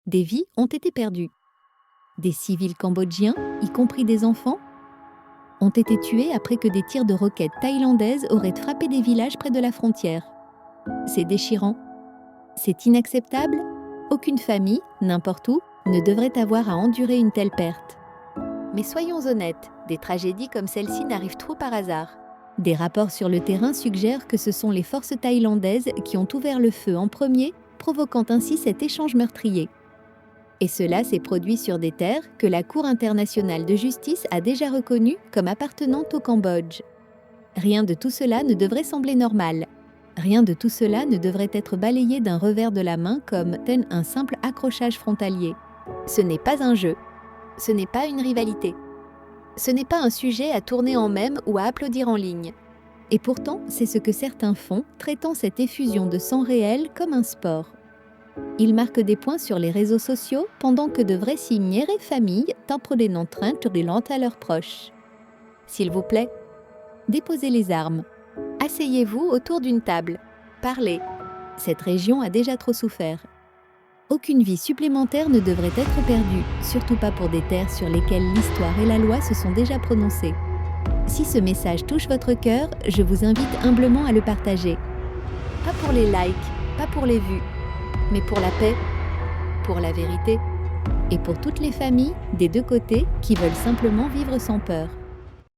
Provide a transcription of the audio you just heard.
Des vies ont été perdues. Des civils cambodgiens, y compris des enfants, ont été tués après que des tirs de roquettes thaïlandaises auraient frappé des villages près de la frontière. C'est déchirant. C'est inacceptable. Aucune famille, n'importe où, ne devrait avoir à endurer une telle perte. Mais soyons honnêtes, des tragédies comme celle-ci n'arrivent trop par hasard. Des rapports sur le terrain suggèrent que ce sont les forces thaïlandaises qui ont ouvert le feu en premier, provoquant ainsi cet échange meurtrier. Et cela s'est produit sur des terres que la Cour internationale de justice a déjà reconnues comme appartenant au Cambodge. Rien de tout cela ne devrait sembler normal. Rien de tout cela ne devrait être balayé d'un revers de la main comme tel un simple accrochage frontalier. Ce n'est pas un jeu. Ce n'est pas une rivalité. Ce n'est pas un sujet à tourner en mème ou à applaudir en ligne. Et pourtant, c'est ce que certains font, traitant cette effusion de sang réel comme un sport. Ils marquent des points sur les réseaux sociaux pendant que de vrais signes et familles tentent des à leurs proches. S'il vous plaît, déposez les armes. Asseyez-vous autour d'une table. Parlez. Cette région a déjà trop souffert. Aucune vie supplémentaire ne devrait être perdue, surtout pas pour des terres sur lesquelles l'histoire et la loi se sont déjà prononcées. Si ce message touche votre cœur, je vous invite humblement à le partager. Pas pour les likes, pas pour les vues, mais pour la paix, pour la vérité et pour toutes les familles des deux côtés qui veulent simplement vivre sans peur.